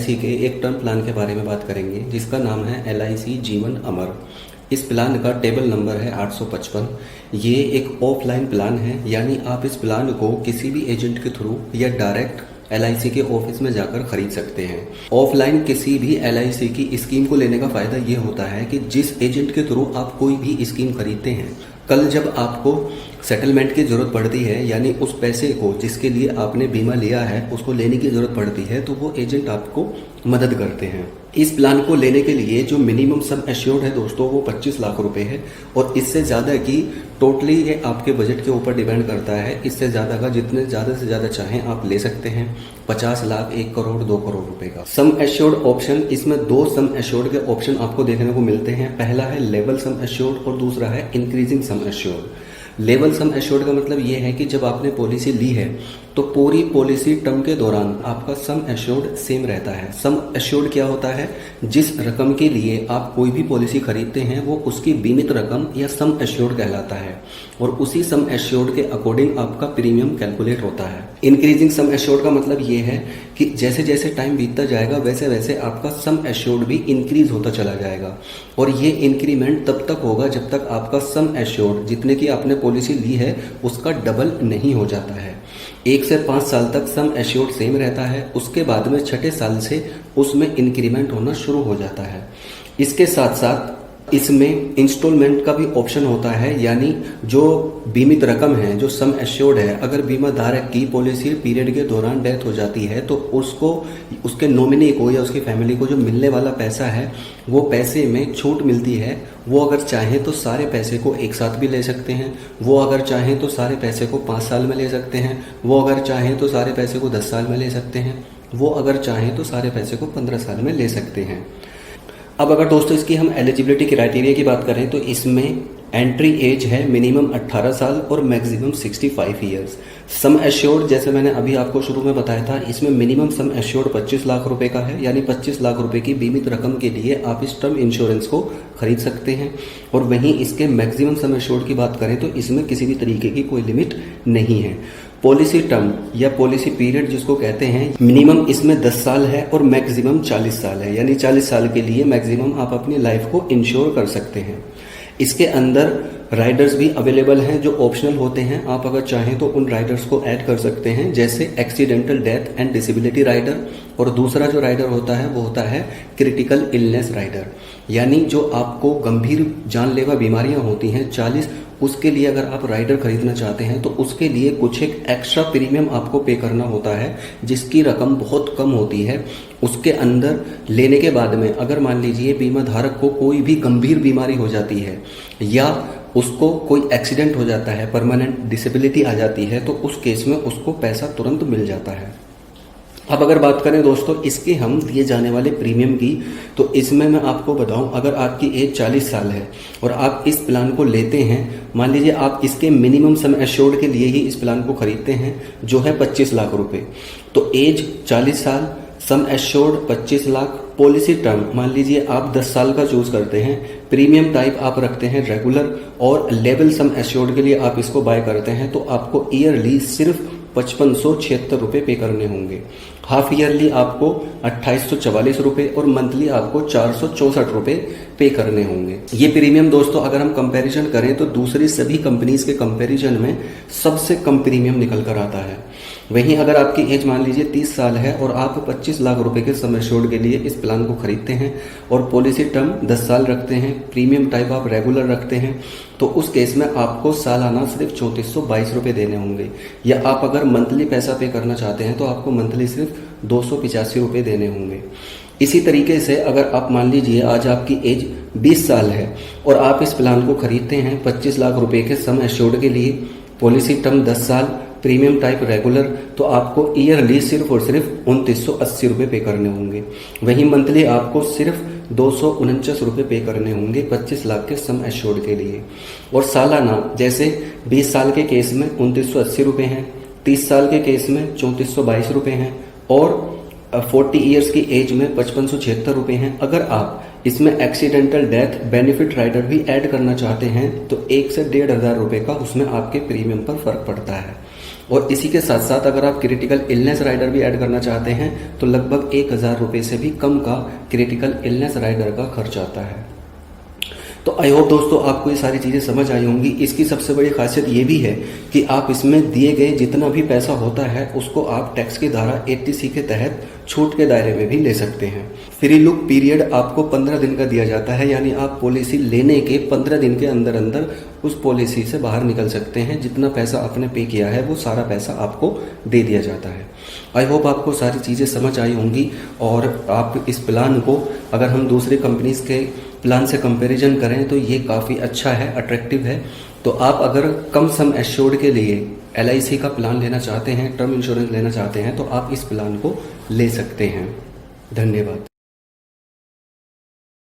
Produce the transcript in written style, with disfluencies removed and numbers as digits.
LIC के एक term plan के बारे में बात करेंगे जिसका नाम है LIC जीवन अमर। इस प्लान का टेबल नंबर है 855। ये एक ऑफलाइन प्लान है, यानी आप इस प्लान को किसी भी एजेंट के थ्रू या डायरेक्ट LIC के ऑफिस में जाकर खरीद सकते हैं। ऑफलाइन किसी भी LIC की स्कीम को लेने का फायदा ये होता है कि जिस एजेंट के थ्रू आप कोई भी स्कीम खरीदते हैं, कल जब आपको सेटलमेंट की ज़रूरत पड़ती है, यानी उस पैसे को जिसके लिए आपने बीमा लिया है उसको लेने की ज़रूरत पड़ती है, तो वो एजेंट आपको मदद करते हैं। इस प्लान को लेने के लिए जो मिनिमम सम एश्योर्ड है दोस्तों वो 25 लाख रुपए है, और इससे ज़्यादा की टोटली ये आपके बजट के ऊपर डिपेंड करता है। इससे ज़्यादा का जितने ज़्यादा से ज़्यादा चाहें आप ले सकते हैं। 50 लाख, 1 करोड़, 2 करोड़ रुपए का सम एश्योर्ड ऑप्शन। इसमें 2 सम एश्योर्ड के ऑप्शन आपको देखने को मिलते हैं। पहला है लेवल सम एश्योर्ड और दूसरा है increasing sum assured. Level sum assured का मतलब ये है कि जब आपने पॉलिसी ली है तो पूरी पॉलिसी टर्म के दौरान आपका सम एश्योर्ड सेम रहता है। सम एश्योर्ड क्या होता है? जिस रकम के लिए आप कोई भी पॉलिसी खरीदते हैं वो उसकी बीमित रकम या सम एश्योर्ड कहलाता है, और उसी सम एश्योर्ड के अकॉर्डिंग आपका प्रीमियम कैलकुलेट होता है। इंक्रीजिंग सम एश्योर्ड का मतलब ये है कि जैसे जैसे टाइम बीतता जाएगा वैसे वैसे आपका सम एश्योर्ड भी इंक्रीज होता चला जाएगा, और ये इंक्रीमेंट तब तक होगा जब तक आपका सम एश्योर्ड जितने की आपने पॉलिसी ली है उसका डबल नहीं हो जाता है। 1 से 5 साल तक सम एश्योर्ड सेम रहता है, उसके बाद में 6ठे साल से उसमें इंक्रीमेंट होना शुरू हो जाता है। इसके साथ साथ इसमें इंस्टॉलमेंट का भी ऑप्शन होता है, यानी जो बीमित रकम है, जो सम एश्योर्ड है, अगर बीमा धारक की पॉलिसी पीरियड के दौरान डेथ हो जाती है तो उसको, उसके नॉमिनी को या उसकी फैमिली को जो मिलने वाला पैसा है वो पैसे में छूट मिलती है। वो अगर चाहें तो सारे पैसे को एक साथ भी ले सकते हैं, वो अगर चाहें तो सारे पैसे को 5 साल में ले सकते हैं, वो अगर चाहें तो सारे पैसे को 10 साल में ले सकते हैं, वो अगर चाहें तो सारे पैसे को 15 साल में ले सकते हैं। अब अगर दोस्तों इसकी हम एलिजिबिलिटी क्राइटेरिया की बात करें तो इसमें एंट्री एज है मिनिमम 18 साल और मैक्सिमम 65 ईयर्स। सम एश्योर्ड जैसे मैंने अभी आपको शुरू में बताया था, इसमें मिनिमम सम एश्योर्ड 25 लाख रुपए का है, यानी 25 लाख रुपए की बीमित रकम के लिए आप इस टर्म इंश्योरेंस को खरीद सकते हैं। और वहीं इसके मैक्सिमम सम एश्योर्ड की बात करें तो इसमें किसी भी तरीके की कोई लिमिट नहीं है। पॉलिसी टर्म या पॉलिसी पीरियड जिसको कहते हैं, मिनिमम इसमें 10 साल है और मैक्सिमम 40 साल है, यानी 40 साल के लिए मैक्सिमम आप अपनी लाइफ को इंश्योर कर सकते हैं। इसके अंदर राइडर्स भी अवेलेबल हैं जो ऑप्शनल होते हैं, आप अगर चाहें तो उन राइडर्स को ऐड कर सकते हैं, जैसे accidental death and disability rider, और दूसरा जो राइडर होता है वो होता है क्रिटिकल इलनेस राइडर, यानी जो आपको गंभीर जानलेवा बीमारियां होती हैं 40, उसके लिए अगर आप राइडर खरीदना चाहते हैं तो उसके लिए कुछ एक एक्स्ट्रा प्रीमियम आपको पे करना होता है जिसकी रकम बहुत कम होती है। उसके अंदर लेने के बाद में अगर मान लीजिए बीमा धारक को कोई भी गंभीर बीमारी हो जाती है या उसको कोई एक्सीडेंट हो जाता है, परमानेंट डिसेबिलिटी आ जाती है, तो उस केस में उसको पैसा तुरंत मिल जाता है। अब अगर बात करें दोस्तों इसके हम दिए जाने वाले प्रीमियम की, तो इसमें मैं आपको बताऊं, अगर आपकी एज 40 साल है और आप इस प्लान को लेते हैं, मान लीजिए आप इसके मिनिमम सम एश्योर्ड के लिए ही इस प्लान को खरीदते हैं जो है 25 लाख रुपए, तो एज 40 साल, sum assured 25 lakh, policy term मान लीजिए आप 10 साल का चूज करते हैं, प्रीमियम टाइप आप रखते हैं रेगुलर, और लेवल सम एश्योर्ड के लिए आप इसको बाय करते हैं, तो आपको ईयरली सिर्फ 5576 रुपये पे करने होंगे। हाफ ईयरली आपको 2844 रुपये और मंथली आपको 464 रुपये पे करने होंगे। ये प्रीमियम दोस्तों अगर हम कंपैरिजन करें तो दूसरी सभी कंपनीज के कंपैरिजन में सबसे कम प्रीमियम निकल कर आता है। वहीं अगर आपकी एज मान लीजिए 30 साल है और आप 25 लाख रुपए के सम एश्योर्ड के लिए इस प्लान को खरीदते हैं और पॉलिसी टर्म 10 साल रखते हैं, प्रीमियम टाइप आप रेगुलर रखते हैं, तो उस केस में आपको सालाना सिर्फ 3422 रुपये देने होंगे। या आप अगर मंथली पैसा पे करना चाहते हैं तो आपको मंथली सिर्फ 285 रुपये देने होंगे। इसी तरीके से अगर आप मान लीजिए आज आपकी एज 20 साल है और आप इस प्लान को खरीदते हैं 25 लाख रुपए के सम एश्योर्ड के लिए, पॉलिसी टर्म 10 साल, प्रीमियम टाइप रेगुलर, तो आपको ईयरली सिर्फ और सिर्फ 2980 रुपये पे करने होंगे। वहीं मंथली आपको सिर्फ 249 रुपये पे करने होंगे 25 लाख के सम एश्योर्ड के लिए। और सालाना जैसे 20 साल के केस में 2980 रुपये हैं, 30 साल के केस में 3422 रुपये हैं, और 40 ईयर्स की एज में 5576 रुपये हैं। अगर आप इसमें एक्सीडेंटल डेथ बेनिफिट राइडर भी ऐड करना चाहते हैं तो 1 से 1,500 रुपये का उसमें आपके प्रीमियम पर फर्क पड़ता है। और इसी के साथ साथ अगर आप क्रिटिकल इलनेस राइडर भी ऐड करना चाहते हैं तो लगभग 1,000 रुपये से भी कम का क्रिटिकल इलनेस राइडर का खर्च आता है। तो आई होप दोस्तों आपको ये सारी चीज़ें समझ आई होंगी। इसकी सबसे बड़ी खासियत ये भी है कि आप इसमें दिए गए जितना भी पैसा होता है उसको आप टैक्स की धारा 80C के तहत छूट के दायरे में भी ले सकते हैं। फ्री लुक पीरियड आपको 15 दिन का दिया जाता है, यानी आप पॉलिसी लेने के 15 दिन के अंदर अंदर उस पॉलिसी से बाहर निकल सकते हैं। जितना पैसा आपने पे किया है वो सारा पैसा आपको दे दिया जाता है। आई होप आपको सारी चीज़ें समझ आई होंगी और आप इस प्लान को अगर हम दूसरी कंपनीज के प्लान से कंपैरिजन करें तो ये काफ़ी अच्छा है, अट्रैक्टिव है। तो आप अगर कम सम एश्योर्ड के लिए LIC का प्लान लेना चाहते हैं, टर्म इंश्योरेंस लेना चाहते हैं, तो आप इस प्लान को ले सकते हैं। धन्यवाद।